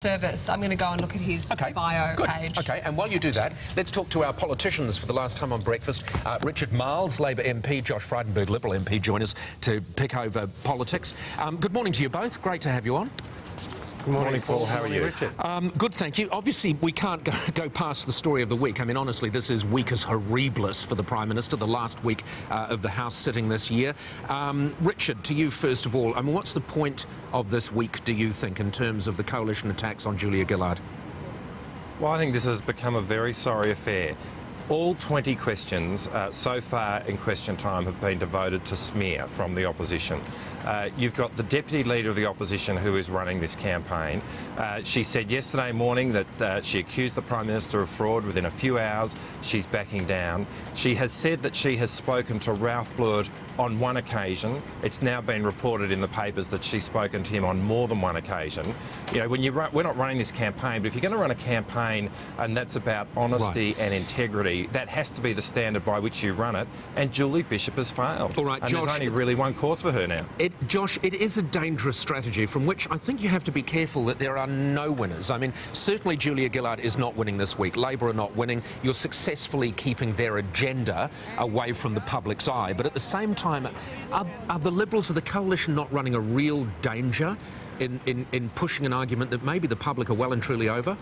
Service. I'm going to go and look at his bio page. OK, and while you do that, let's talk to our politicians for the last time on breakfast. Richard Marles, Labor MP, Josh Frydenberg, Liberal MP, join us to pick over politics. Good morning to you both. Great to have you on. Good morning, Paul. How are you? Richard? Good, thank you. Obviously, we can't go past the story of the week. I mean, honestly, this is weekus horribilis for the Prime Minister, the last week of the House sitting this year. Richard, to you first of all, I mean, what's the point of this week, do you think, in terms of the coalition attacks on Julia Gillard? Well, I think this has become a very sorry affair. All 20 questions so far in question time have been devoted to smear from the opposition. You've got the Deputy Leader of the Opposition who is running this campaign. She said yesterday morning that she accused the Prime Minister of fraud. Within a few hours, she's backing down. She has said that she has spoken to Ralph Blewett on one occasion. It's now been reported in the papers that she's spoken to him on more than one occasion. You know, we're not running this campaign, but if you're going to run a campaign and that's about honesty and integrity, that has to be the standard by which you run it, and Julie Bishop has failed. All right, and Josh, there's only really one course for her now. Josh, it is a dangerous strategy from which I think you have to be careful that there are no winners. I mean, certainly Julia Gillard is not winning this week. Labor are not winning. You're successfully keeping their agenda away from the public's eye. But at the same time, are the Liberals of the coalition not running a real danger in pushing an argument that maybe the public are well and truly over?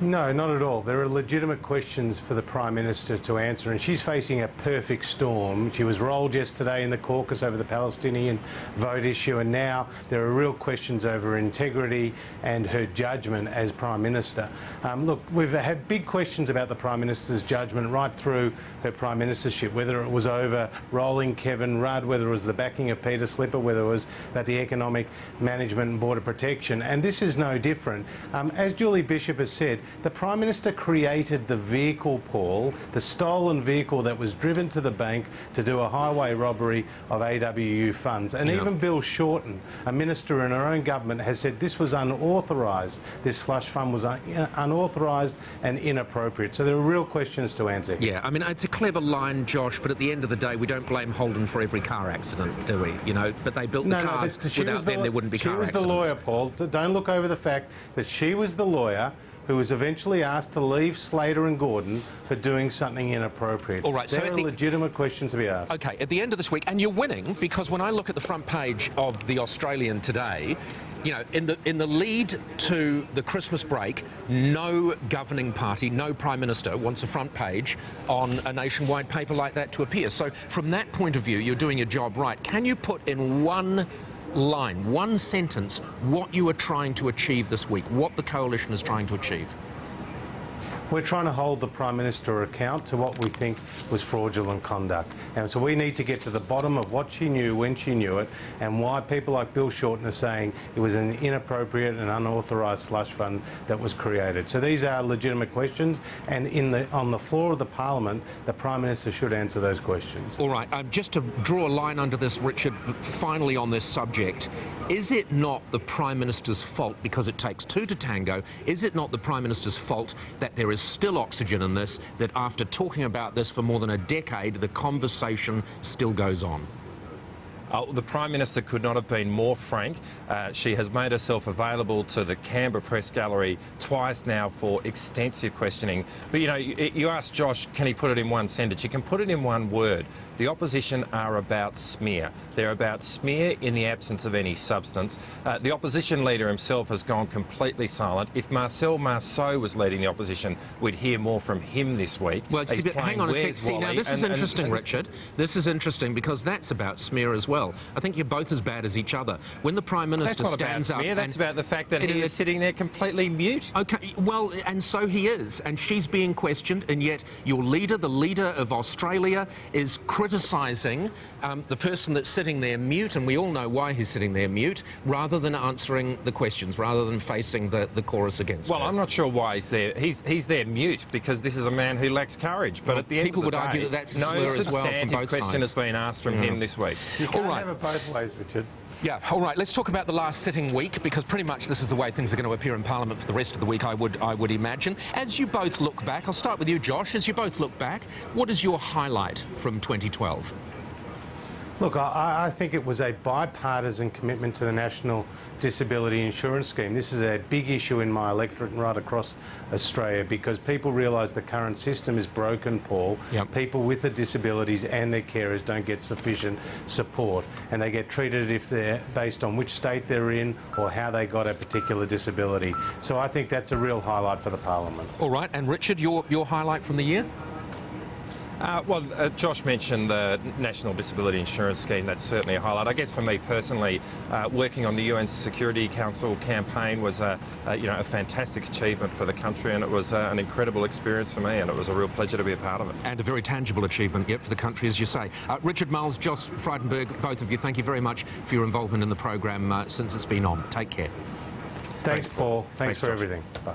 No, not at all. There are legitimate questions for the Prime Minister to answer, and she's facing a perfect storm. She was rolled yesterday in the caucus over the Palestinian vote issue, and now there are real questions over integrity and her judgment as Prime Minister. Look, we've had big questions about the Prime Minister's judgment right through her Prime Ministership, whether it was over rolling Kevin Rudd, whether it was the backing of Peter Slipper, whether it was about the economic management and border protection, and this is no different. As Julie Bishop has said, the Prime Minister created the vehicle, Paul, the stolen vehicle that was driven to the bank to do a highway robbery of AWU funds. And even Bill Shorten, a minister in her own government, has said this was unauthorised. This slush fund was unauthorised and inappropriate. So there are real questions to answer here. Yeah, I mean, it's a clever line, Josh, but at the end of the day, we don't blame Holden for every car accident, do we? You know, but they built the cars. Without them, there wouldn't be car accidents. She was the lawyer, Paul. Don't look over the fact that she was the lawyer who was eventually asked to leave Slater and Gordon for doing something inappropriate. All right, there are legitimate questions to be asked. OK, at the end of this week, and you're winning, because when I look at the front page of The Australian today, you know, in the lead to the Christmas break, no governing party, no Prime Minister wants a front page on a nationwide paper like that to appear. So from that point of view, you're doing your job right. Can you put in one line, one sentence, what you are trying to achieve this week, what the coalition is trying to achieve? We're trying to hold the Prime Minister account to what we think was fraudulent conduct. And so we need to get to the bottom of what she knew, when she knew it, and why people like Bill Shorten are saying it was an inappropriate and unauthorised slush fund that was created. So these are legitimate questions, and on the floor of the Parliament, the Prime Minister should answer those questions. All right, just to draw a line under this, Richard, finally on this subject, is it not the Prime Minister's fault, because it takes two to tango, is it not the Prime Minister's fault that there is still oxygen in this, that after talking about this for more than a decade, the conversation still goes on? The Prime Minister could not have been more frank. She has made herself available to the Canberra Press Gallery twice now for extensive questioning. But, you know, you asked Josh, can he put it in one sentence? You can put it in one word. The opposition are about smear. They're about smear in the absence of any substance. The opposition leader himself has gone completely silent. If Marcel Marceau was leading the opposition, we'd hear more from him this week. Well, hang on a sec. See, now this is interesting, Richard. This is interesting because that's about smear as well. I think you're both as bad as each other. When the Prime Minister stands up... That's about the fact that he is sitting there completely mute. OK, well, and so he is, and she's being questioned, and yet your leader, the leader of Australia, is criticising the person that's sitting there mute, and we all know why he's sitting there mute, rather than answering the questions, rather than facing the chorus against her. Well, I'm not sure why he's there. He's there mute because this is a man who lacks courage. But at the end of the day, people would argue that that's a slur as well from both sides. No substantive question has been asked from him this week. All right. Have it both ways, Richard. Yeah, all right, let's talk about the last sitting week, because pretty much this is the way things are going to appear in Parliament for the rest of the week, I would imagine. As you both look back, I'll start with you, Josh. As you both look back, what is your highlight from 2012? Look, I think it was a bipartisan commitment to the National Disability Insurance Scheme. This is a big issue in my electorate and right across Australia because people realise the current system is broken, Paul. Yep. People with the disabilities and their carers don't get sufficient support, and they get treated if they're based on which state they're in or how they got a particular disability. So I think that's a real highlight for the Parliament. All right, and Richard, your highlight from the year? Josh mentioned the National Disability Insurance Scheme. That's certainly a highlight. I guess for me personally, working on the UN Security Council campaign was a fantastic achievement for the country, and it was an incredible experience for me, and it was a real pleasure to be a part of it. And a very tangible achievement, yet, for the country, as you say. Richard Marles, Josh Frydenberg, both of you, thank you very much for your involvement in the programme since it's been on. Take care. Thanks, Paul. Thanks for Josh. everything. Bye.